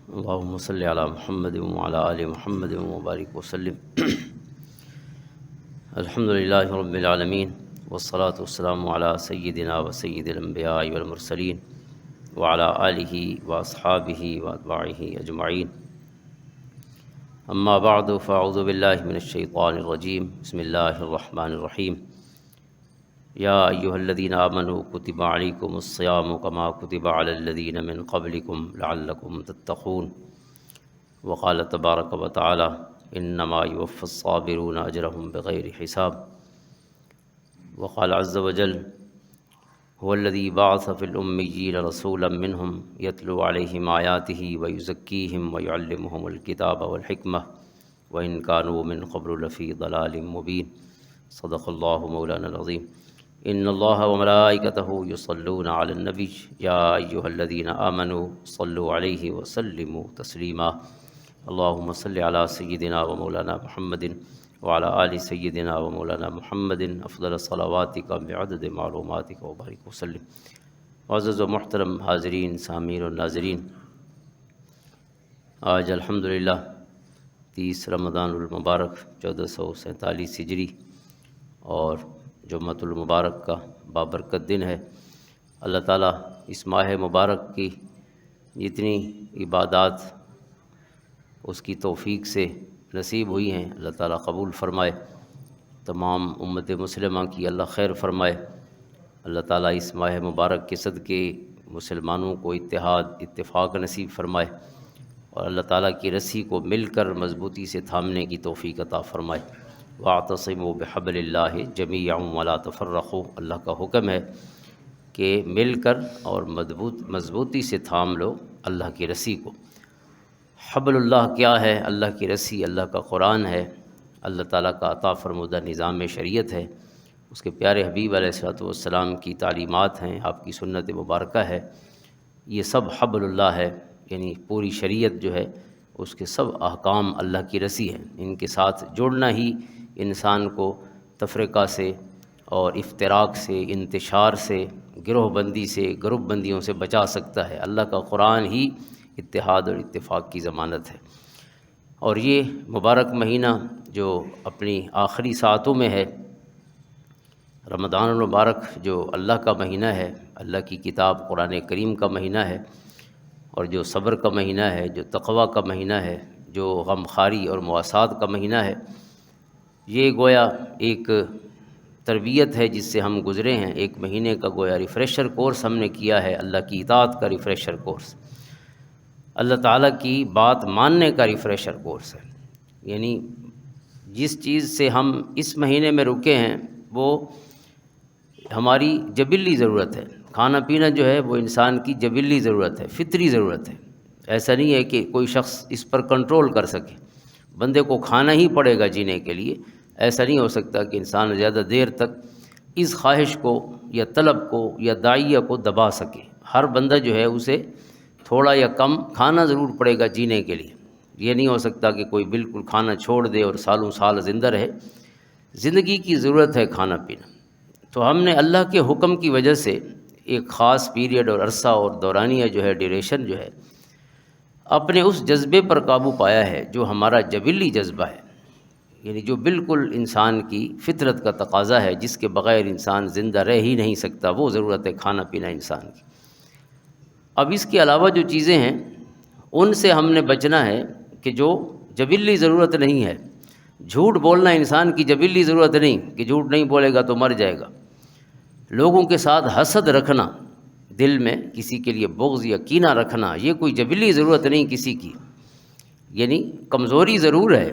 اللهم صل على محمد وعلى آل محمد وبارك وسلم. الحمد للہ رب العالمین والصلاة والسلام على سیدنا وسید الانبیاء والمرسلین وعلى آلہ واصحابہ واتباعہ اجمعین. اما بعد فاعوذ باللہ من الشیطان الرجیم. بسم اللہ الرحمن الرحیم. یا ایہا الذین آمنوا کتب علیکم الصیام کما کتب علی الذین من قبلکم لعلکم تتقون. وقال تبارک وتعالی انما یوفی الصابرون اجرهم بغیر حساب. وقال عز وجل هو الذی بعث فی الامیین رسولا منہم یتلو علیہم آیاتہ ویزکیہم ویعلمہم الکتاب والحکمہ وإن كانوا من قبل لفی ضلال مبین. صدق اللہ مولانا العظیم. ان اللہ وملائکتہ یصلون علی النبی یا ایہا الذین آمنوا صلوا علیہ وسلموا تسلیما. اللہم صل علی سیدنا ومولانا محمد وعلی آل سیدنا ومولانا محمد افضل صلواتک بعدد معلوماتک وبارک وسلم. معزز و محترم حاضرین سامعین و ناظرین، آج الحمدللہ 30 رمضان المبارک 1447 ہجری اور جمعۃ المبارک کا بابرکت دن ہے. اللہ تعالیٰ اس ماہ مبارک کی جتنی عبادات اس کی توفیق سے نصیب ہوئی ہیں اللہ تعالیٰ قبول فرمائے. تمام امت مسلمہ کی اللہ خیر فرمائے. اللہ تعالیٰ اس ماہ مبارک کے صدقے مسلمانوں کو اتحاد اتفاق نصیب فرمائے اور اللہ تعالیٰ کی رسی کو مل کر مضبوطی سے تھامنے کی توفیق عطا فرمائے. واعتصموا بحبل اللہ جمیعا ولا تفرقوا. اللہ کا حکم ہے کہ مل کر اور مضبوطی سے تھام لو اللہ کی رسی کو. حبل اللہ کیا ہے؟ اللہ کی رسی اللہ کا قرآن ہے، اللہ تعالیٰ کا عطا فرمودہ نظام شریعت ہے، اس کے پیارے حبیب علیہ الصلوۃ والسلام کی تعلیمات ہیں، آپ کی سنت مبارکہ ہے. یہ سب حبل اللہ ہے، یعنی پوری شریعت جو ہے اس کے سب احکام اللہ کی رسی ہیں. ان کے ساتھ جوڑنا ہی انسان کو تفرقہ سے اور افتراق سے، انتشار سے، گروہ بندی سے، گروپ بندیوں سے بچا سکتا ہے. اللہ کا قرآن ہی اتحاد اور اتفاق کی ضمانت ہے. اور یہ مبارک مہینہ جو اپنی آخری ساعتوں میں ہے، رمضان المبارک جو اللہ کا مہینہ ہے، اللہ کی کتاب قرآن کریم کا مہینہ ہے، اور جو صبر کا مہینہ ہے، جو تقویٰ کا مہینہ ہے، جو غمخواری اور مواسات کا مہینہ ہے، یہ گویا ایک تربیت ہے جس سے ہم گزرے ہیں. ایک مہینے کا گویا ریفریشر کورس ہم نے کیا ہے، اللہ کی اطاعت کا ریفریشر کورس، اللہ تعالیٰ کی بات ماننے کا ریفریشر کورس ہے. یعنی جس چیز سے ہم اس مہینے میں رکے ہیں وہ ہماری جبلی ضرورت ہے. کھانا پینا جو ہے وہ انسان کی جبلی ضرورت ہے، فطری ضرورت ہے. ایسا نہیں ہے کہ کوئی شخص اس پر کنٹرول کر سکے. بندے کو کھانا ہی پڑے گا جینے کے لیے. ایسا نہیں ہو سکتا کہ انسان زیادہ دیر تک اس خواہش کو یا طلب کو یا داعیہ کو دبا سکے. ہر بندہ جو ہے اسے تھوڑا یا کم کھانا ضرور پڑے گا جینے کے لیے. یہ نہیں ہو سکتا کہ کوئی بالکل کھانا چھوڑ دے اور سالوں سال زندہ رہے. زندگی کی ضرورت ہے کھانا پینا. تو ہم نے اللہ کے حکم کی وجہ سے ایک خاص پیریڈ اور عرصہ اور دورانیہ جو ہے، ڈیوریشن جو ہے، اپنے اس جذبے پر قابو پایا ہے جو ہمارا جبلی جذبہ ہے، یعنی جو بالکل انسان کی فطرت کا تقاضا ہے، جس کے بغیر انسان زندہ رہ ہی نہیں سکتا. وہ ضرورت ہے کھانا پینا انسان کی. اب اس کے علاوہ جو چیزیں ہیں ان سے ہم نے بچنا ہے کہ جو جبلی ضرورت نہیں ہے. جھوٹ بولنا انسان کی جبلی ضرورت نہیں کہ جھوٹ نہیں بولے گا تو مر جائے گا. لوگوں کے ساتھ حسد رکھنا، دل میں کسی کے لیے بغض یا کینہ رکھنا، یہ کوئی جبلی ضرورت نہیں کسی کی. یعنی کمزوری ضرور ہے،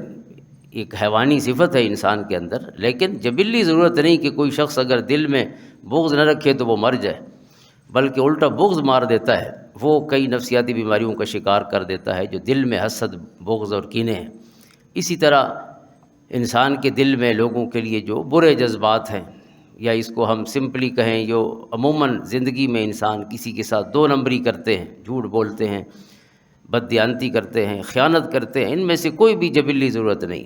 ایک حیوانی صفت ہے انسان کے اندر، لیکن جبلی ضرورت نہیں کہ کوئی شخص اگر دل میں بغض نہ رکھے تو وہ مر جائے، بلکہ الٹا بغض مار دیتا ہے. وہ کئی نفسیاتی بیماریوں کا شکار کر دیتا ہے جو دل میں حسد، بغض اور کینے ہیں. اسی طرح انسان کے دل میں لوگوں کے لیے جو برے جذبات ہیں، یا اس کو ہم سمپلی کہیں، جو عموماً زندگی میں انسان کسی کے ساتھ دو نمبری کرتے ہیں، جھوٹ بولتے ہیں، بددیانتی کرتے ہیں، خیانت کرتے ہیں، ان میں سے کوئی بھی جبلی ضرورت نہیں.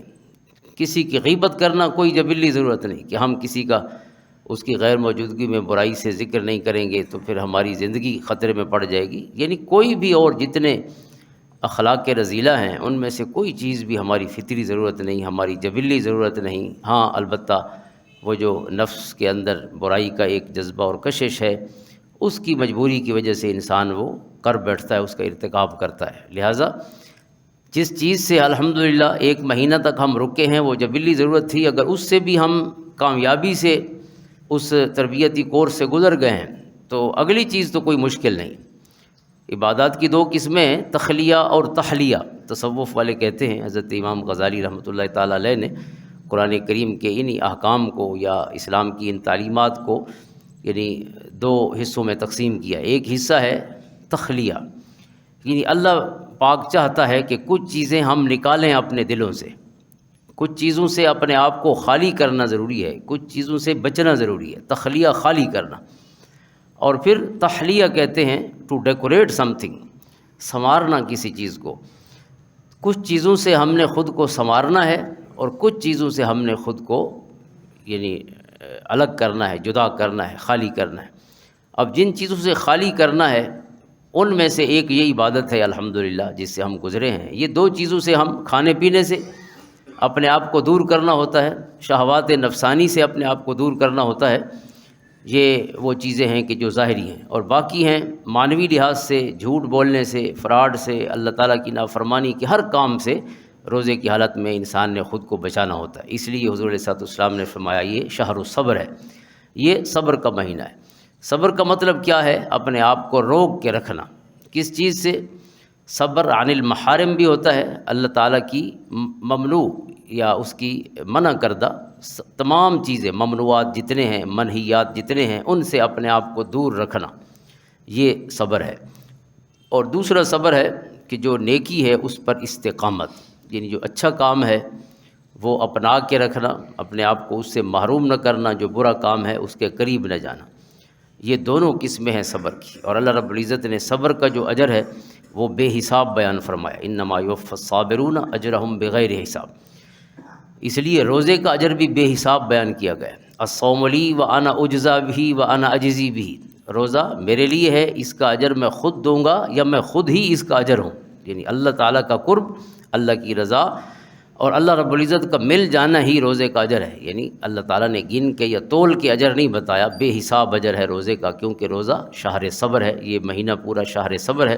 کسی کی غیبت کرنا کوئی جبلی ضرورت نہیں کہ ہم کسی کا اس کی غیر موجودگی میں برائی سے ذکر نہیں کریں گے تو پھر ہماری زندگی خطرے میں پڑ جائے گی. یعنی کوئی بھی اور جتنے اخلاق رذیلہ ہیں ان میں سے کوئی چیز بھی ہماری فطری ضرورت نہیں، ہماری جبلی ضرورت نہیں۔ ہاں البتہ وہ جو نفس کے اندر برائی کا ایک جذبہ اور کشش ہے، اس کی مجبوری کی وجہ سے انسان وہ کر بیٹھتا ہے، اس کا ارتکاب کرتا ہے۔ لہٰذا جس چیز سے الحمدللہ ایک مہینہ تک ہم رکے ہیں وہ جبلی ضرورت تھی، اگر اس سے بھی ہم کامیابی سے اس تربیتی کورس سے گزر گئے ہیں تو اگلی چیز تو کوئی مشکل نہیں۔ عبادات کی دو قسمیں ہیں، تخلیہ اور تحلیہ۔ تصوف والے کہتے ہیں، حضرت امام غزالی رحمۃ اللہ تعالیٰ علیہ نے قرآن کریم کے انہی احکام کو یا اسلام کی ان تعلیمات کو یعنی دو حصوں میں تقسیم کیا۔ ایک حصہ ہے تخلیہ، یعنی اللہ پاک چاہتا ہے کہ کچھ چیزیں ہم نکالیں اپنے دلوں سے، کچھ چیزوں سے اپنے آپ کو خالی کرنا ضروری ہے، کچھ چیزوں سے بچنا ضروری ہے، تخلیہ خالی کرنا۔ اور پھر تحلیہ کہتے ہیں ٹو ڈیکوریٹ سم تھنگ، سنوارنا کسی چیز کو۔ کچھ چیزوں سے ہم نے خود کو سنوارنا ہے اور کچھ چیزوں سے ہم نے خود کو یعنی الگ کرنا ہے، جدا کرنا ہے، خالی کرنا ہے۔ اب جن چیزوں سے خالی کرنا ہے ان میں سے ایک یہ عبادت ہے الحمدللہ جس سے ہم گزرے ہیں۔ یہ دو چیزوں سے ہم کھانے پینے سے اپنے آپ کو دور کرنا ہوتا ہے، شہوات نفسانی سے اپنے آپ کو دور کرنا ہوتا ہے، یہ وہ چیزیں ہیں کہ جو ظاہری ہیں، اور باقی ہیں معنوی لحاظ سے، جھوٹ بولنے سے، فراڈ سے، اللہ تعالیٰ کی نافرمانی کے ہر کام سے روزے کی حالت میں انسان نے خود کو بچانا ہوتا ہے۔ اس لیے حضور علیہ السلام نے فرمایا یہ شہر الصبر ہے، یہ صبر کا مہینہ ہے۔ صبر کا مطلب کیا ہے؟ اپنے آپ کو روک کے رکھنا۔ کس چیز سے؟ صبر عن المحارم بھی ہوتا ہے، اللہ تعالیٰ کی ممنوع یا اس کی منع کردہ تمام چیزیں، ممنوعات جتنے ہیں، منہیات جتنے ہیں، ان سے اپنے آپ کو دور رکھنا، یہ صبر ہے۔ اور دوسرا صبر ہے کہ جو نیکی ہے اس پر استقامت، یعنی جو اچھا کام ہے وہ اپنا کے رکھنا، اپنے آپ کو اس سے محروم نہ کرنا، جو برا کام ہے اس کے قریب نہ جانا۔ یہ دونوں قسمیں ہیں صبر کی، اور اللہ رب العزت نے صبر کا جو اجر ہے وہ بے حساب بیان فرمایا، انما یوفی الصابرون اجرہم بغیر حساب۔ اس لیے روزے کا اجر بھی بے حساب بیان کیا گیا۔ الصوم لی وانا اجزی بہ وانا اجزی بہ، روزہ میرے لیے ہے، اس کا اجر میں خود دوں گا یا میں خود ہی اس کا اجر ہوں، یعنی اللہ تعالیٰ کا قرب، اللہ کی رضا اور اللہ رب العزت کا مل جانا ہی روزے کا اجر ہے۔ یعنی اللہ تعالیٰ نے گن کے یا تول کے اجر نہیں بتایا، بے حساب اجر ہے روزے کا، کیونکہ روزہ شہر صبر ہے، یہ مہینہ پورا شہر صبر ہے،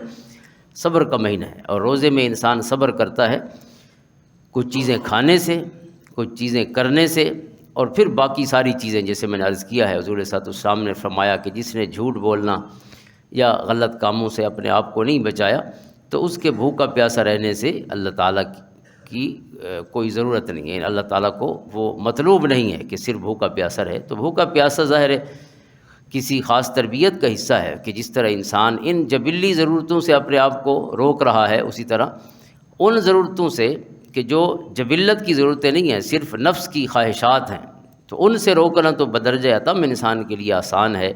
صبر کا مہینہ ہے۔ اور روزے میں انسان صبر کرتا ہے کچھ چیزیں کھانے سے، کچھ چیزیں کرنے سے، اور پھر باقی ساری چیزیں جیسے میں نے عرض کیا ہے، حضور صلی اللہ علیہ وسلم نے فرمایا کہ جس نے جھوٹ بولنا یا غلط کاموں سے اپنے آپ کو نہیں بچایا تو اس کے بھوکا پیاسا رہنے سے اللہ تعالیٰ کی کوئی ضرورت نہیں ہے، اللہ تعالیٰ کو وہ مطلوب نہیں ہے کہ صرف بھوکا پیاسا رہے۔ تو بھوکا پیاسا ظاہر ہے کسی خاص تربیت کا حصہ ہے کہ جس طرح انسان ان جبلی ضرورتوں سے اپنے آپ کو روک رہا ہے، اسی طرح ان ضرورتوں سے کہ جو جبلت کی ضرورتیں نہیں ہیں، صرف نفس کی خواہشات ہیں، تو ان سے روکنا تو بدرجہ اتم انسان کے لیے آسان ہے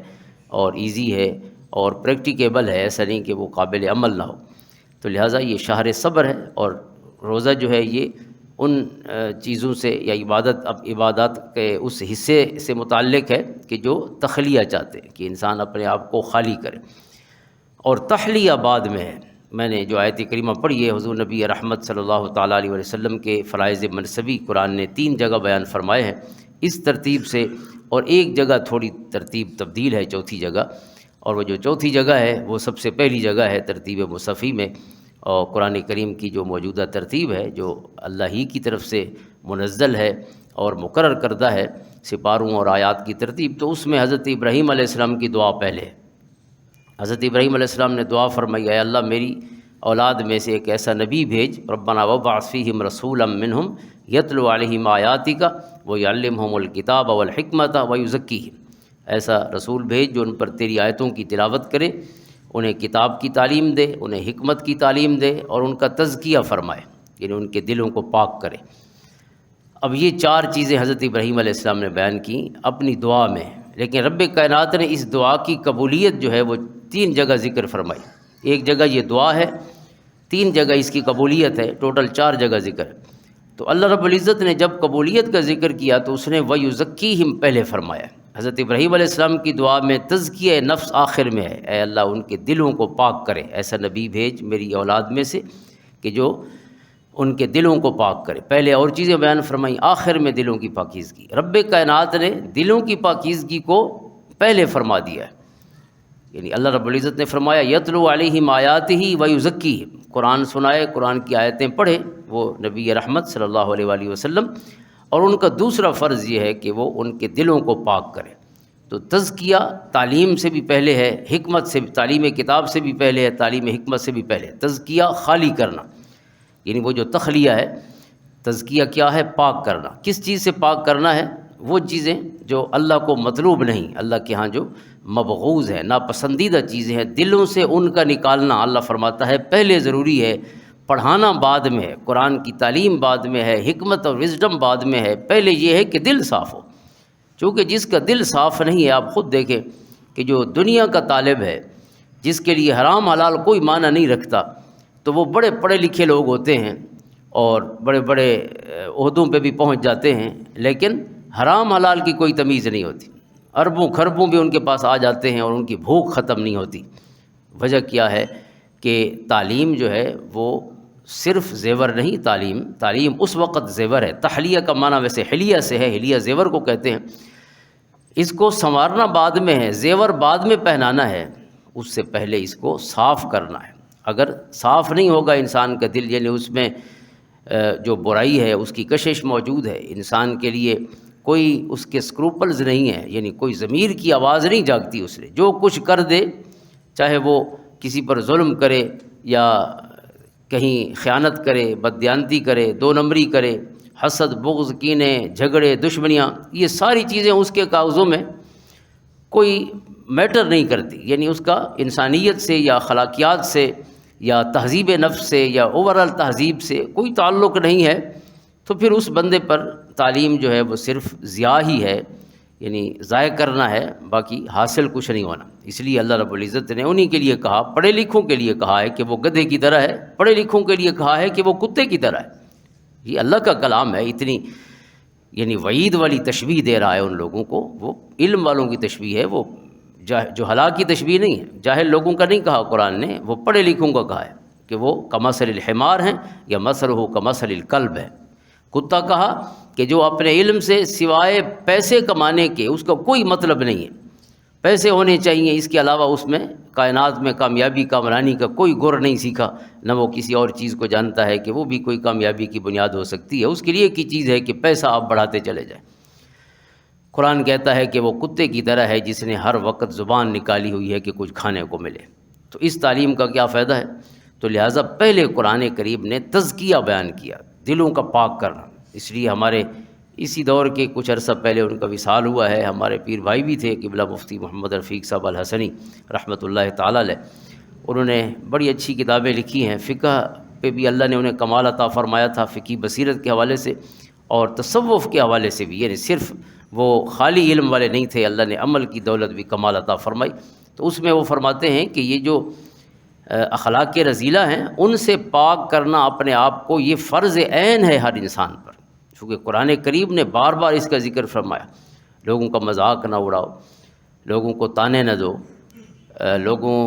اور ایزی ہے اور پریکٹیکیبل ہے، ایسا نہیں کہ وہ قابل عمل نہ ہو۔ تو لہٰذا یہ شہر صبر ہے، اور روزہ جو ہے یہ ان چیزوں سے یا عبادات کے اس حصے سے متعلق ہے کہ جو تخلیہ چاہتے ہیں کہ انسان اپنے آپ کو خالی کرے، اور تحلیہ بعد میں ہے۔ میں نے جو آیت کریمہ پڑھی ہے، حضور نبی رحمت صلی اللہ تعالیٰ علیہ وسلم کے فرائض منصبی قرآن نے 3 جگہ بیان فرمائے ہیں اس ترتیب سے، اور ایک جگہ تھوڑی ترتیب تبدیل ہے، چوتھی جگہ، اور وہ جو چوتھی جگہ ہے وہ سب سے پہلی جگہ ہے ترتیب مصحفی میں، اور قرآن کریم کی جو موجودہ ترتیب ہے جو اللہ ہی کی طرف سے منزل ہے اور مقرر کردہ ہے، سپاروں اور آیات کی ترتیب، تو اس میں حضرت ابراہیم علیہ السلام کی دعا پہلے ہے۔ حضرت ابراہیم علیہ السلام نے دعا فرمائی، اے اللہ میری اولاد میں سے ایک ایسا نبی بھیج، ربنا وابعث فیہم رسولا منہم یتلو علیہم آیاتک ویعلمہم الکتاب والحکمۃ ویزکیہم، ایسا رسول بھیج جو ان پر تیری آیتوں کی تلاوت کرے، انہیں کتاب کی تعلیم دے، انہیں حکمت کی تعلیم دے، اور ان کا تزکیہ فرمائے، یعنی ان کے دلوں کو پاک کرے۔ اب یہ 4 چیزیں حضرت ابراہیم علیہ السلام نے بیان کی اپنی دعا میں، لیکن رب کائنات نے اس دعا کی قبولیت جو ہے وہ 3 جگہ ذکر فرمائی۔ ایک جگہ یہ دعا ہے، 3 جگہ اس کی قبولیت ہے، ٹوٹل 4 جگہ ذکر ہے۔ تو اللہ رب العزت نے جب قبولیت کا ذکر کیا تو اس نے وَيُزَكِّيهِمْ پہلے فرمایا۔ حضرت ابراہیم علیہ السلام کی دعا میں تزکیہ نفس آخر میں ہے، اے اللہ ان کے دلوں کو پاک کرے، ایسا نبی بھیج میری اولاد میں سے کہ جو ان کے دلوں کو پاک کرے۔ پہلے اور چیزیں بیان فرمائیں، آخر میں دلوں کی پاکیزگی۔ رب کائنات نے دلوں کی پاکیزگی کو پہلے فرما دیا ہے، یعنی اللہ رب العزت نے فرمایا یتلو علیہم آیاتہ ویزکیہم، قرآن سنائے، قرآن کی آیتیں پڑھے وہ نبی رحمت صلی اللہ علیہ وآلہ وسلم، اور ان کا دوسرا فرض یہ ہے کہ وہ ان کے دلوں کو پاک کرے۔ تو تزکیہ تعلیم سے بھی پہلے ہے، حکمت سے، تعلیم کتاب سے بھی پہلے ہے، تعلیم حکمت سے بھی پہلے ہے۔ تزکیہ خالی کرنا، یعنی وہ جو تخلیہ ہے، تزکیہ کیا ہے؟ پاک کرنا۔ کس چیز سے پاک کرنا ہے؟ وہ چیزیں جو اللہ کو مطلوب نہیں، اللہ کے ہاں جو مبغوض ہے، ناپسندیدہ چیزیں ہیں، دلوں سے ان کا نکالنا اللہ فرماتا ہے پہلے ضروری ہے، پڑھانا بعد میں ہے، قرآن کی تعلیم بعد میں ہے، حکمت اور وزڈم بعد میں ہے، پہلے یہ ہے کہ دل صاف ہو۔ چونکہ جس کا دل صاف نہیں ہے، آپ خود دیکھیں کہ جو دنیا کا طالب ہے، جس کے لیے حرام حلال کوئی معنی نہیں رکھتا، تو وہ بڑے پڑھے لکھے لوگ ہوتے ہیں اور بڑے بڑے عہدوں پہ بھی پہنچ جاتے ہیں، لیکن حرام حلال کی کوئی تمیز نہیں ہوتی، اربوں خربوں بھی ان کے پاس آ جاتے ہیں اور ان کی بھوک ختم نہیں ہوتی۔ وجہ کیا ہے کہ تعلیم جو ہے وہ صرف زیور نہیں، تعلیم اس وقت زیور ہے۔ تحلیہ کا معنی ویسے حلیہ سے ہے، حلیہ زیور کو کہتے ہیں۔ اس کو سنوارنا بعد میں ہے، زیور بعد میں پہنانا ہے، اس سے پہلے اس کو صاف کرنا ہے۔ اگر صاف نہیں ہوگا انسان کا دل، یعنی اس میں جو برائی ہے، اس کی کشش موجود ہے، انسان کے لیے کوئی اس کے اسکروپلز نہیں ہے، یعنی کوئی ضمیر کی آواز نہیں جاگتی اس نے، جو کچھ کر دے، چاہے وہ کسی پر ظلم کرے یا کہیں خیانت کرے، بددیانتی کرے، دو نمبری کرے، حسد، بغض، کینے، جھگڑے، دشمنیاں، یہ ساری چیزیں اس کے کاغذوں میں کوئی میٹر نہیں کرتی، یعنی اس کا انسانیت سے یا اخلاقیات سے یا تہذیب نفس سے یا اوورال تہذیب سے کوئی تعلق نہیں ہے، تو پھر اس بندے پر تعلیم جو ہے وہ صرف ضیاع ہی ہے، یعنی ضائع کرنا ہے، باقی حاصل کچھ نہیں ہونا۔ اس لیے اللہ رب العزت نے انہی کے لیے کہا، پڑھے لکھوں کے لیے کہا ہے کہ وہ گدھے کی طرح ہے، پڑھے لکھوں کے لیے کہا ہے کہ وہ کتے کی طرح ہے۔ یہ اللہ کا کلام ہے، اتنی یعنی وعید والی تشبیہ دے رہا ہے ان لوگوں کو، وہ علم والوں کی تشبیہ ہے، وہ جو ہلاک کی تشبیہ نہیں ہے، جاہل لوگوں کا نہیں کہا قرآن نے، وہ پڑھے لکھوں کا کہا ہے کہ وہ کمثل الحمار ہیں یا مثلہ کمثل الکلب ہے۔ کتا کہا کہ جو اپنے علم سے سوائے پیسے کمانے کے اس کا کوئی مطلب نہیں ہے، پیسے ہونے چاہیے، اس کے علاوہ اس میں کائنات میں کامیابی کامرانی کا کوئی گر نہیں سیکھا، نہ وہ کسی اور چیز کو جانتا ہے کہ وہ بھی کوئی کامیابی کی بنیاد ہو سکتی ہے، اس کے لیے ایک ہی چیز ہے کہ پیسہ آپ بڑھاتے چلے جائیں۔ قرآن کہتا ہے کہ وہ کتے کی طرح ہے جس نے ہر وقت زبان نکالی ہوئی ہے کہ کچھ کھانے کو ملے۔ تو اس تعلیم کا کیا فائدہ ہے؟ تو لہٰذا پہلے قرآن کریم نے تزکیہ بیان کیا، دلوں کا پاک کرنا۔ اس لیے ہمارے اسی دور کے کچھ عرصہ پہلے ان کا وصال ہوا ہے، ہمارے پیر بھائی بھی تھے قبلہ مفتی محمد رفیق صاحب الحسنی رحمۃ اللہ تعالیٰ علیہ، انہوں نے بڑی اچھی کتابیں لکھی ہیں، فقہ پہ بھی اللہ نے انہیں کمال عطا فرمایا تھا، فقہی بصیرت کے حوالے سے اور تصوف کے حوالے سے بھی، یعنی صرف وہ خالی علم والے نہیں تھے، اللہ نے عمل کی دولت بھی کمال عطا فرمائی۔ تو اس میں وہ فرماتے ہیں کہ یہ جو اخلاق رذیلہ ہیں ان سے پاک کرنا اپنے آپ کو یہ فرض عین ہے ہر انسان پر، چونکہ قرآن کریم نے بار بار اس کا ذکر فرمایا۔ لوگوں کا مذاق نہ اڑاؤ، لوگوں کو تانے نہ دو، لوگوں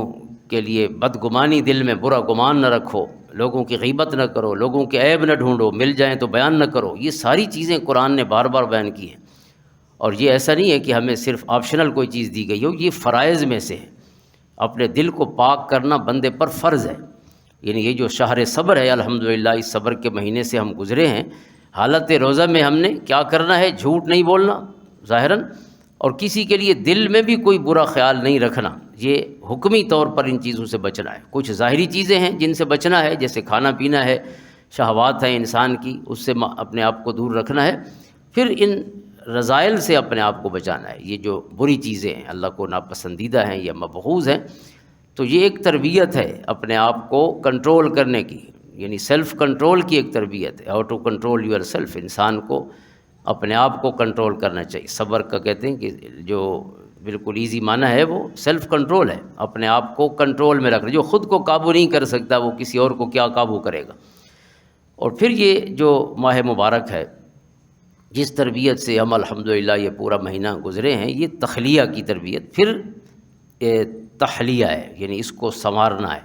کے لیے بدگمانی دل میں برا گمان نہ رکھو، لوگوں کی غیبت نہ کرو، لوگوں کے عیب نہ ڈھونڈو، مل جائیں تو بیان نہ کرو۔ یہ ساری چیزیں قرآن نے بار بار بیان کی ہیں، اور یہ ایسا نہیں ہے کہ ہمیں صرف آپشنل کوئی چیز دی گئی ہو، یہ فرائض میں سے ہے۔ اپنے دل کو پاک کرنا بندے پر فرض ہے، یعنی یہ جو شہر صبر ہے، الحمدللہ اس صبر کے مہینے سے ہم گزرے ہیں، حالت روزہ میں ہم نے کیا کرنا ہے؟ جھوٹ نہیں بولنا ظاہراً، اور کسی کے لیے دل میں بھی کوئی برا خیال نہیں رکھنا، یہ حکمی طور پر ان چیزوں سے بچنا ہے۔ کچھ ظاہری چیزیں ہیں جن سے بچنا ہے، جیسے کھانا پینا ہے، شہوات ہیں انسان کی، اس سے اپنے آپ کو دور رکھنا ہے۔ پھر ان رذائل سے اپنے آپ کو بچانا ہے، یہ جو بری چیزیں ہیں، اللہ کو ناپسندیدہ ہیں یا مبغوض ہیں، تو یہ ایک تربیت ہے اپنے آپ کو کنٹرول کرنے کی، یعنی سیلف کنٹرول کی ایک تربیت ہے، how to control yourself. انسان کو اپنے آپ کو کنٹرول کرنا چاہیے۔ صبر کا کہتے ہیں کہ جو بالکل ایزی معنی ہے وہ سیلف کنٹرول ہے، اپنے آپ کو کنٹرول میں رکھنا۔ جو خود کو قابو نہیں کر سکتا وہ کسی اور کو کیا قابو کرے گا۔ اور پھر یہ جو ماہ مبارک ہے، جس تربیت سے ہم الحمدللہ یہ پورا مہینہ گزرے ہیں، یہ تخلیہ کی تربیت، پھر تحلیہ ہے، یعنی اس کو سنوارنا ہے۔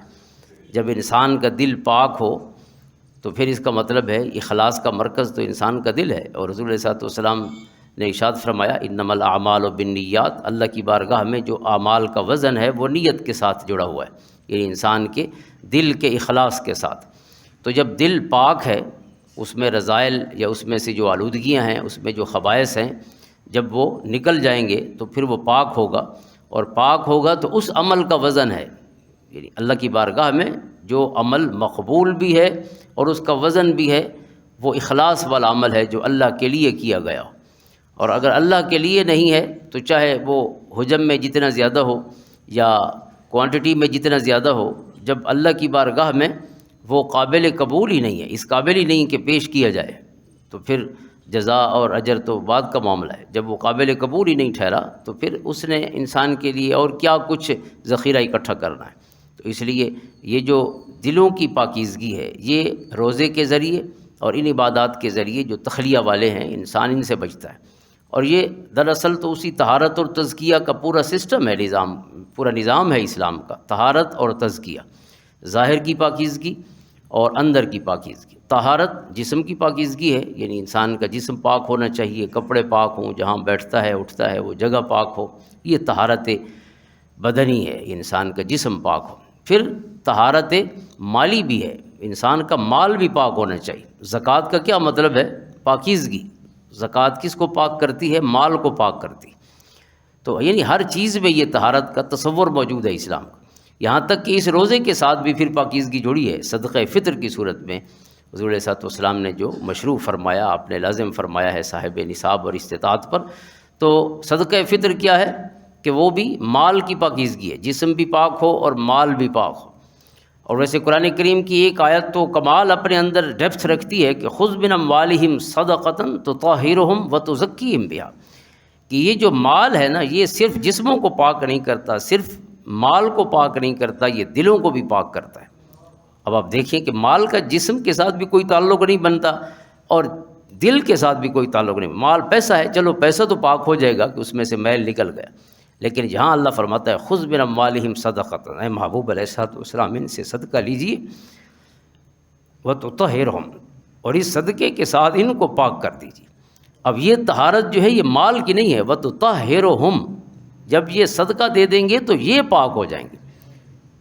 جب انسان کا دل پاک ہو تو پھر اس کا مطلب ہے اخلاص کا مرکز تو انسان کا دل ہے، اور حضور علیہ الصلوۃ والسلام نے ارشاد فرمایا انما الاعمال بالنیات، اللہ کی بارگاہ میں جو اعمال کا وزن ہے وہ نیت کے ساتھ جڑا ہوا ہے، یعنی انسان کے دل کے اخلاص کے ساتھ۔ تو جب دل پاک ہے، اس میں رذائل یا اس میں سے جو آلودگیاں ہیں، اس میں جو خبائث ہیں، جب وہ نکل جائیں گے تو پھر وہ پاک ہوگا، اور پاک ہوگا تو اس عمل کا وزن ہے، یعنی اللہ کی بارگاہ میں جو عمل مقبول بھی ہے اور اس کا وزن بھی ہے، وہ اخلاص والا عمل ہے جو اللہ کے لیے کیا گیا ہو۔ اور اگر اللہ کے لیے نہیں ہے تو چاہے وہ حجم میں جتنا زیادہ ہو یا کوانٹٹی میں جتنا زیادہ ہو، جب اللہ کی بارگاہ میں وہ قابل قبول ہی نہیں ہے، اس قابل ہی نہیں کہ پیش کیا جائے، تو پھر جزا اور اجر تو بعد کا معاملہ ہے۔ جب وہ قابل قبول ہی نہیں ٹھہرا تو پھر اس نے انسان کے لیے اور کیا کچھ ذخیرہ اکٹھا کرنا ہے۔ تو اس لیے یہ جو دلوں کی پاکیزگی ہے، یہ روزے کے ذریعے اور ان عبادات کے ذریعے جو تخلیہ والے ہیں، انسان ان سے بچتا ہے۔ اور یہ دراصل تو اسی طہارت اور تزکیہ کا پورا سسٹم ہے، پورا نظام ہے اسلام کا، طہارت اور تزکیہ، ظاہر کی پاکیزگی اور اندر کی پاکیزگی۔ طہارت جسم کی پاکیزگی ہے، یعنی انسان کا جسم پاک ہونا چاہیے، کپڑے پاک ہوں، جہاں بیٹھتا ہے اٹھتا ہے وہ جگہ پاک ہو، یہ طہارت بدنی ہے، انسان کا جسم پاک ہو۔ پھر طہارت مالی بھی ہے، انسان کا مال بھی پاک ہونا چاہیے۔ زکوٰۃ کا کیا مطلب ہے؟ پاکیزگی۔ زکوٰۃ کس کو پاک کرتی ہے؟ مال کو پاک کرتی ہے۔ تو یعنی ہر چیز میں یہ طہارت کا تصور موجود ہے اسلام کا، یہاں تک کہ اس روزے کے ساتھ بھی پھر پاکیزگی جوڑی ہے۔ صدقہ فطر کی صورت میں حضور علیہ الصلوۃ والسلام نے جو مشروع فرمایا، آپ نے لازم فرمایا ہے صاحب نصاب اور استطاعت پر، تو صدقہ فطر کیا ہے کہ وہ بھی مال کی پاکیزگی ہے، جسم بھی پاک ہو اور مال بھی پاک ہو۔ اور ویسے قرآن کریم کی ایک آیت تو کمال اپنے اندر ڈیپتھ رکھتی ہے کہ خذ من اموالہم صدقۃ تطہرہم وتزکیہم بہا، کہ یہ جو مال ہے نا، یہ صرف جسموں کو پاک نہیں کرتا، صرف مال کو پاک نہیں کرتا، یہ دلوں کو بھی پاک کرتا ہے۔ اب آپ دیکھیں کہ مال کا جسم کے ساتھ بھی کوئی تعلق نہیں بنتا اور دل کے ساتھ بھی کوئی تعلق نہیں۔ مال پیسہ ہے، چلو پیسہ تو پاک ہو جائے گا کہ اس میں سے میل نکل گیا، لیکن جہاں اللہ فرماتا ہے خذ من اموالہم صدقۃ، اے محبوب علیہ الصلوۃ والسلام ان سے صدقہ لیجیے، وتطہرہم، اور اس صدقے کے ساتھ ان کو پاک کر دیجیے۔ اب یہ طہارت جو ہے یہ مال کی نہیں ہے، وتطہرہم، جب یہ صدقہ دے دیں گے تو یہ پاک ہو جائیں گے،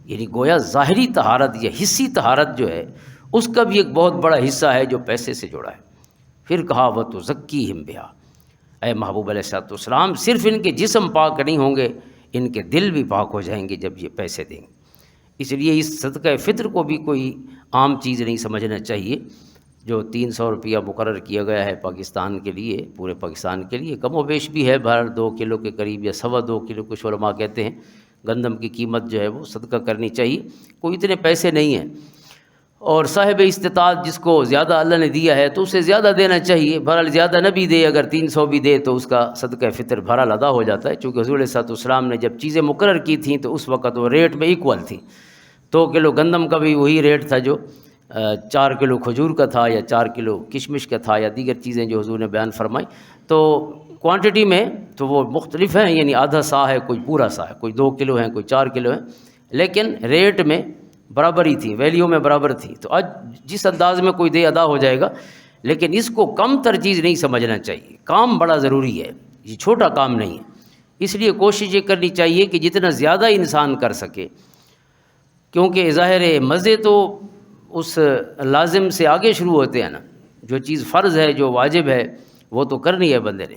یعنی گویا ظاہری طہارت یا حصی طہارت جو ہے اس کا بھی ایک بہت بڑا حصہ ہے جو پیسے سے جڑا ہے۔ پھر کہا وتزکیہم بہا، اے محبوب علیہ الصلوۃ والسلام صرف ان کے جسم پاک نہیں ہوں گے، ان کے دل بھی پاک ہو جائیں گے جب یہ پیسے دیں گے۔ اس لیے اس صدقہ فطر کو بھی کوئی عام چیز نہیں سمجھنا چاہیے۔ جو 300 روپیہ مقرر کیا گیا ہے پاکستان کے لیے، پورے پاکستان کے لیے، کم و بیش بھی ہے، بہر 2 کلو کے قریب یا 2.25 کلو، کچھ علماء کہتے ہیں گندم کی قیمت جو ہے وہ صدقہ کرنی چاہیے، کوئی اتنے پیسے نہیں ہیں۔ اور صاحب استطاعت جس کو زیادہ اللہ نے دیا ہے تو اسے زیادہ دینا چاہیے، بہرحال زیادہ نہ بھی دے، اگر 300 بھی دے تو اس کا صدقہ فطر بہرحال ادا ہو جاتا ہے، چونکہ حضور علیہ الصلوۃ والسلام نے جب چیزیں مقرر کی تھیں تو اس وقت وہ ریٹ میں ایکول تھیں۔ 2 کلو گندم کا بھی وہی ریٹ تھا جو 4 کلو کھجور کا تھا، یا 4 کلو کشمش کا تھا، یا دیگر چیزیں جو حضور نے بیان فرمائی۔ تو کوانٹٹی میں تو وہ مختلف ہیں، یعنی آدھا سا ہے، کوئی پورا سا ہے، کوئی 2 کلو ہیں، کوئی 4 کلو ہیں، لیکن ریٹ میں برابر ہی تھی، ویلیو میں برابر تھی۔ تو آج جس انداز میں کوئی دے ادا ہو جائے گا، لیکن اس کو کم تر چیز نہیں سمجھنا چاہیے، کام بڑا ضروری ہے، یہ چھوٹا کام نہیں ہے۔ اس لیے کوشش یہ کرنی چاہیے کہ جتنا زیادہ انسان کر سکے، کیونکہ ظاہر مزے تو اس لازم سے آگے شروع ہوتے ہیں نا، جو چیز فرض ہے، جو واجب ہے، وہ تو کرنی ہے بندے نے،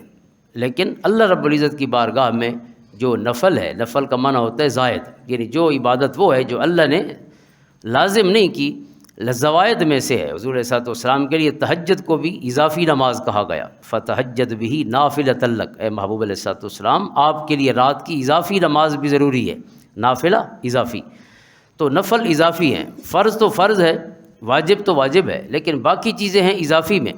لیکن اللہ رب العزت کی بارگاہ میں جو نفل ہے، نفل کا معنی ہوتا ہے زائد، یعنی جو عبادت وہ ہے جو اللہ نے لازم نہیں کی، زوائد میں سے ہے۔ حضور علیہ الصلوۃ والسلام کے لیے تہجد کو بھی اضافی نماز کہا گیا، فتہجد بہ نافلۃ لک، اے محبوب علیہ الصلوۃ والسلام آپ کے لیے رات کی اضافی نماز بھی ضروری ہے، نافلہ اضافی، تو نفل اضافی ہیں، فرض تو فرض ہے، واجب تو واجب ہے، لیکن باقی چیزیں ہیں اضافی میں۔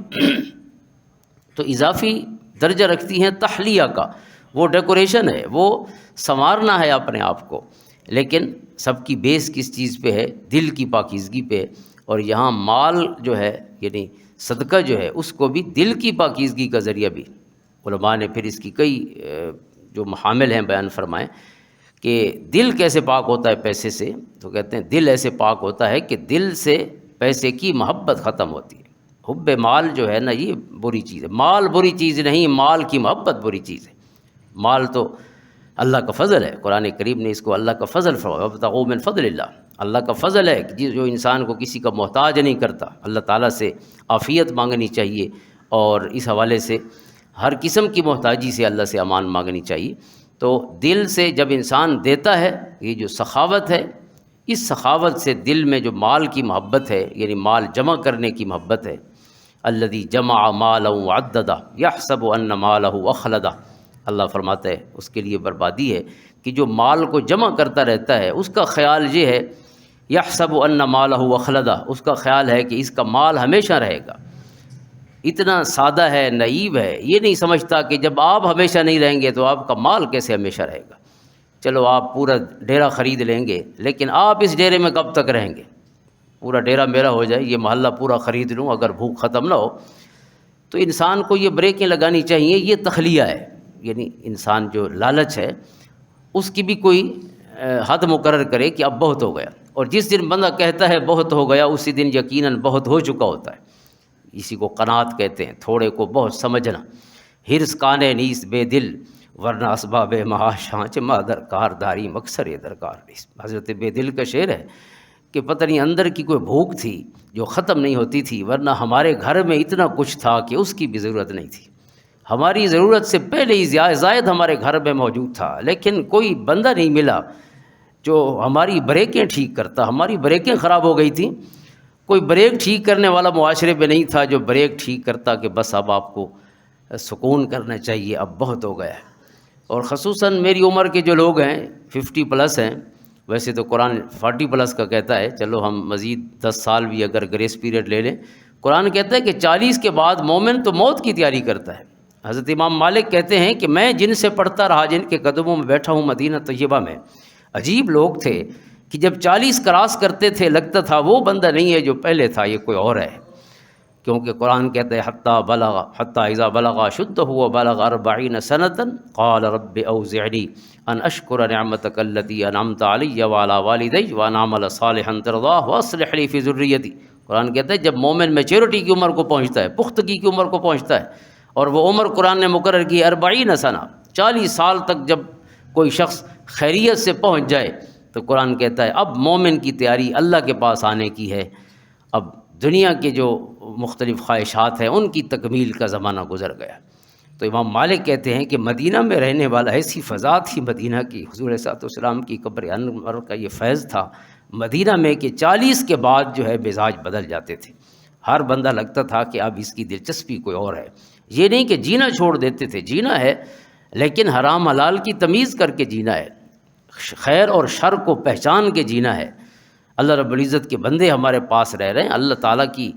تو اضافی درجہ رکھتی ہیں تحلیہ کا، وہ ڈیکوریشن ہے، وہ سنوارنا ہے اپنے آپ کو، لیکن سب کی بیس کس چیز پہ ہے؟ دل کی پاکیزگی پہ۔ اور یہاں مال جو ہے، یعنی صدقہ جو ہے، اس کو بھی دل کی پاکیزگی کا ذریعہ بھی علماء نے پھر اس کی کئی جو محامل ہیں بیان فرمائے کہ دل کیسے پاک ہوتا ہے پیسے سے، تو کہتے ہیں دل ایسے پاک ہوتا ہے کہ دل سے پیسے کی محبت ختم ہوتی ہے۔ حب مال جو ہے نا یہ بری چیز ہے، مال بری چیز نہیں، مال کی محبت بری چیز ہے۔ مال تو اللہ کا فضل ہے، قرآن کریم نے اس کو اللہ کا فضل فرمایا، وابتغوا من فضل اللہ، اللہ کا فضل ہے کہ جو انسان کو کسی کا محتاج نہیں کرتا۔ اللہ تعالیٰ سے عافیت مانگنی چاہیے، اور اس حوالے سے ہر قسم کی محتاجی سے اللہ سے امان مانگنی چاہیے۔ تو دل سے جب انسان دیتا ہے، یہ جو سخاوت ہے، اس سخاوت سے دل میں جو مال کی محبت ہے، یعنی مال جمع کرنے کی محبت ہے، الذی جمع مالا وعددہ یحسب ان مالہ اخلدہ، اللہ فرماتا ہے اس کے لیے بربادی ہے کہ جو مال کو جمع کرتا رہتا ہے، اس کا خیال یہ ہے، یحسب ان مالہ اخلدہ، اس کا خیال ہے کہ اس کا مال ہمیشہ رہے گا۔ اتنا سادہ ہے، نائیب ہے، یہ نہیں سمجھتا کہ جب آپ ہمیشہ نہیں رہیں گے تو آپ کا مال کیسے ہمیشہ رہے گا۔ چلو آپ پورا ڈیرا خرید لیں گے، لیکن آپ اس ڈیرے میں کب تک رہیں گے؟ پورا ڈیرا میرا ہو جائے، یہ محلہ پورا خرید لوں، اگر بھوک ختم نہ ہو۔ تو انسان کو یہ بریکیں لگانی چاہیے، یہ تخلیہ ہے، یعنی انسان جو لالچ ہے اس کی بھی کوئی حد مقرر کرے کہ اب بہت ہو گیا، اور جس دن بندہ کہتا ہے بہت ہو گیا، اسی دن یقیناً بہت ہو چکا ہوتا ہے۔ اسی کو قناعت کہتے ہیں، تھوڑے کو بہت سمجھنا۔ ہرس کانے نیس بے دل، ورنہ اسباب معاش ہانچ ماں درکار داری مکسر درکار نیس۔ حضرت بے دل کا شعر ہے کہ پتہ نہیں اندر کی کوئی بھوک تھی جو ختم نہیں ہوتی تھی، ورنہ ہمارے گھر میں اتنا کچھ تھا کہ اس کی بھی ضرورت نہیں تھی، ہماری ضرورت سے پہلے ہی زائد ہمارے گھر میں موجود تھا، لیکن کوئی بندہ نہیں ملا جو ہماری بریکیں ٹھیک کرتا۔ ہماری بریکیں خراب ہو گئی تھیں، کوئی بریک ٹھیک کرنے والا معاشرے میں نہیں تھا جو بریک ٹھیک کرتا کہ بس اب آپ کو سکون کرنا چاہیے، اب بہت ہو گیا ہے۔ اور خصوصاً میری عمر کے جو لوگ ہیں 50 پلس ہیں، ویسے تو قرآن 40 پلس کا کہتا ہے، چلو ہم مزید 10 سال بھی اگر گریس پیریڈ لے لیں، قرآن کہتا ہے کہ 40 کے بعد مومن تو موت کی تیاری کرتا ہے۔ حضرت امام مالک کہتے ہیں کہ میں جن سے پڑھتا رہا، جن کے قدموں میں بیٹھا ہوں مدینہ طیبہ میں، عجیب لوگ تھے کہ جب 40 کراس کرتے تھے لگتا تھا وہ بندہ نہیں ہے جو پہلے تھا، یہ کوئی اور ہے، کیونکہ قرآن کہتا ہے حتی اذا بلغ اشدہ وبلغ 40 سنۃ قال رب اوزعنی ان اشکر نعمتک التی انعمت علی وعلی والدی وان اعمل صالحا ترضاہ واصلح لی فی ذریتی۔ قرآن کہتا ہے جب مومن میچورٹی کی عمر کو پہنچتا ہے، پختگی کی عمر کو پہنچتا ہے، اور وہ عمر قرآن نے مقرر کی 40 سنہ، 40 سال تک جب کوئی شخص خیریت سے پہنچ جائے تو قرآن کہتا ہے اب مومن کی تیاری اللہ کے پاس آنے کی ہے، اب دنیا کے جو مختلف خواہشات ہیں ان کی تکمیل کا زمانہ گزر گیا۔ تو امام مالک کہتے ہیں کہ مدینہ میں رہنے والا، ایسی فضا تھی مدینہ کی، حضور صلی اللہ علیہ وسلم کی قبر انور کا یہ فیض تھا مدینہ میں کہ 40 کے بعد جو ہے مزاج بدل جاتے تھے، ہر بندہ لگتا تھا کہ اب اس کی دلچسپی کوئی اور ہے۔ یہ نہیں کہ جینا چھوڑ دیتے تھے، جینا ہے لیکن حرام حلال کی تمیز کر کے جینا ہے، خیر اور شر کو پہچان کے جینا ہے۔ اللہ رب العزت کے بندے ہمارے پاس رہ رہے ہیں، اللہ تعالیٰ کی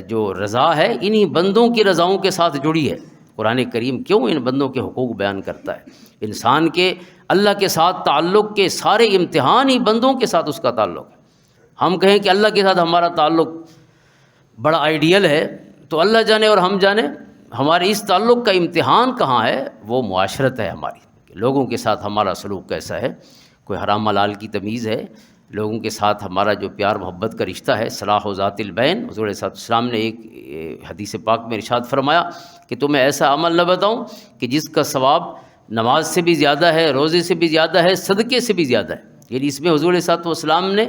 جو رضا ہے انہی بندوں کی رضاؤں کے ساتھ جڑی ہے۔ قرآن کریم کیوں ان بندوں کے حقوق بیان کرتا ہے؟ انسان کے اللہ کے ساتھ تعلق کے سارے امتحان ہی بندوں کے ساتھ اس کا تعلق ہے۔ ہم کہیں کہ اللہ کے ساتھ ہمارا تعلق بڑا آئیڈیل ہے تو اللہ جانے اور ہم جانے ہمارے اس تعلق کا امتحان کہاں ہے، وہ معاشرت ہے ہماری، لوگوں کے ساتھ ہمارا سلوک کیسا ہے، کوئی حرام حلال کی تمیز ہے، لوگوں کے ساتھ ہمارا جو پیار محبت کا رشتہ ہے، صلاح و ذات البین۔ حضور صلی اللہ علیہ وسلم نے ایک حدیث پاک میں ارشاد فرمایا کہ تمہیں ایسا عمل نہ بتاؤں کہ جس کا ثواب نماز سے بھی زیادہ ہے، روزے سے بھی زیادہ ہے، صدقے سے بھی زیادہ ہے۔ یعنی اس میں حضور صلی اللہ علیہ وسلم نے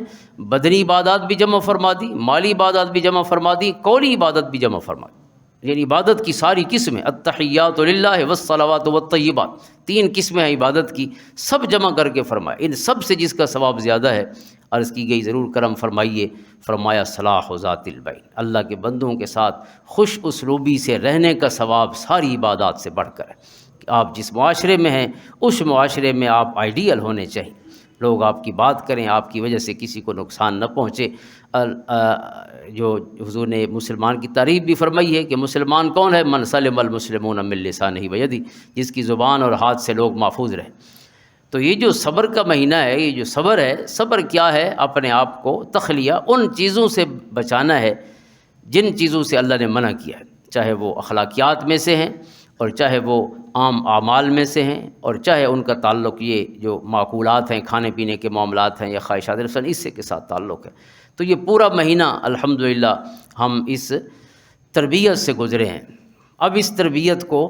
بدنی عبادات بھی جمع فرما دی، مالی عبادات بھی جمع فرما دی، قولی عبادت بھی جمع فرما دی، یعنی عبادت کی ساری قسمیں، التحیات للہ والصلوات والطیبات، 3 قسمیں ہیں عبادت کی، سب جمع کر کے فرمایا۔ ان سب سے جس کا ثواب زیادہ ہے، عرض کی گئی ضرور کرم فرمائیے، فرمایا صلاح و ذات البین، اللہ کے بندوں کے ساتھ خوش اسلوبی سے رہنے کا ثواب ساری عبادات سے بڑھ کر ہے۔ کہ آپ جس معاشرے میں ہیں اس معاشرے میں آپ آئیڈیل ہونے چاہیے، لوگ آپ کی بات کریں، آپ کی وجہ سے کسی کو نقصان نہ پہنچے۔ جو حضور نے مسلمان کی تعریف بھی فرمائی ہے کہ مسلمان کون ہے؟ من سلم المسلمون من لسانہ و یدہ، جس کی زبان اور ہاتھ سے لوگ محفوظ رہیں۔ تو یہ جو صبر کا مہینہ ہے، یہ جو صبر ہے، صبر کیا ہے؟ اپنے آپ کو تخلیہ ان چیزوں سے بچانا ہے جن چیزوں سے اللہ نے منع کیا ہے، چاہے وہ اخلاقیات میں سے ہیں اور چاہے وہ عام اعمال میں سے ہیں، اور چاہے ان کا تعلق یہ جو معقولات ہیں، کھانے پینے کے معاملات ہیں یا خواہشات نفس اس سے کے ساتھ تعلق ہے۔ تو یہ پورا مہینہ الحمدللہ ہم اس تربیت سے گزرے ہیں. اب اس تربیت کو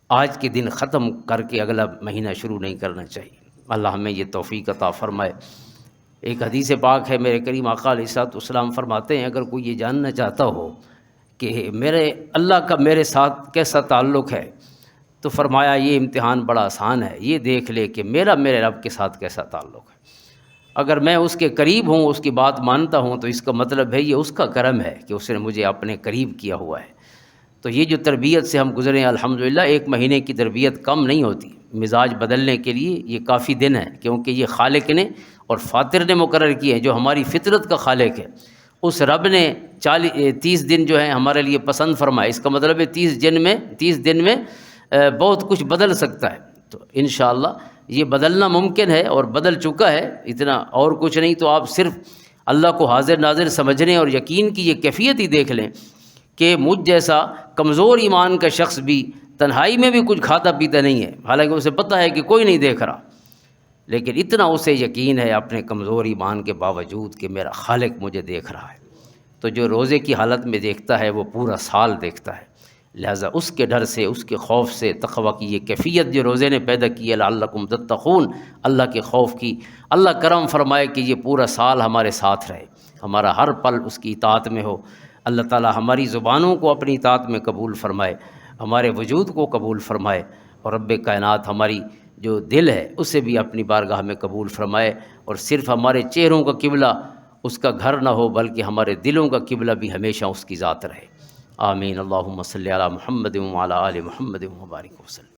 آج کے دن ختم کر کے اگلا مہینہ شروع نہیں کرنا چاہیے. اللہ ہمیں یہ توفیق عطا فرمائے. ایک حدیث پاک ہے، میرے کریم آقا علیہ الصلوۃ والسلام فرماتے ہیں اگر کوئی یہ جاننا چاہتا ہو کہ میرے اللہ کا میرے ساتھ کیسا تعلق ہے تو فرمایا یہ امتحان بڑا آسان ہے، یہ دیکھ لے کہ میرا میرے رب کے ساتھ کیسا تعلق ہے. اگر میں اس کے قریب ہوں، اس کی بات مانتا ہوں، تو اس کا مطلب ہے یہ اس کا کرم ہے کہ اس نے مجھے اپنے قریب کیا ہوا ہے. تو یہ جو تربیت سے ہم گزرے ہیں الحمدللہ، ایک مہینے کی تربیت کم نہیں ہوتی. مزاج بدلنے کے لیے یہ کافی دن ہے، کیونکہ یہ خالق نے اور فاطر نے مقرر کیے ہیں، جو ہماری فطرت کا خالق ہے. اس رب نے 30 دن جو ہیں ہمارے لیے پسند فرمائے. اس کا مطلب ہے 30 دن میں بہت کچھ بدل سکتا ہے. تو انشاءاللہ یہ بدلنا ممکن ہے اور بدل چکا ہے، اتنا اور کچھ نہیں. تو آپ صرف اللہ کو حاضر ناظر سمجھنے اور یقین کی یہ کیفیت ہی دیکھ لیں کہ مجھ جیسا کمزور ایمان کا شخص بھی تنہائی میں بھی کچھ کھاتا پیتا نہیں ہے، حالانکہ اسے پتہ ہے کہ کوئی نہیں دیکھ رہا، لیکن اتنا اسے یقین ہے اپنے کمزور ایمان کے باوجود کہ میرا خالق مجھے دیکھ رہا ہے. تو جو روزے کی حالت میں دیکھتا ہے وہ پورا سال دیکھتا ہے. لہٰذا اس کے ڈر سے، اس کے خوف سے، تقویٰ کی یہ کیفیت جو روزے نے پیدا کی ہے، لعلکم تتقون، اللہ کے خوف کی، اللہ کرم فرمائے کہ یہ پورا سال ہمارے ساتھ رہے، ہمارا ہر پل اس کی اطاعت میں ہو. اللہ تعالی ہماری زبانوں کو اپنی اطاعت میں قبول فرمائے، ہمارے وجود کو قبول فرمائے، اور رب کائنات ہماری جو دل ہے اسے بھی اپنی بارگاہ میں قبول فرمائے. اور صرف ہمارے چہروں کا قبلہ اس کا گھر نہ ہو، بلکہ ہمارے دلوں کا قبلہ بھی ہمیشہ اس کی ذات رہے. آمین. اللہم صلی علی محمد وعلی آل محمد وبارک وسلم.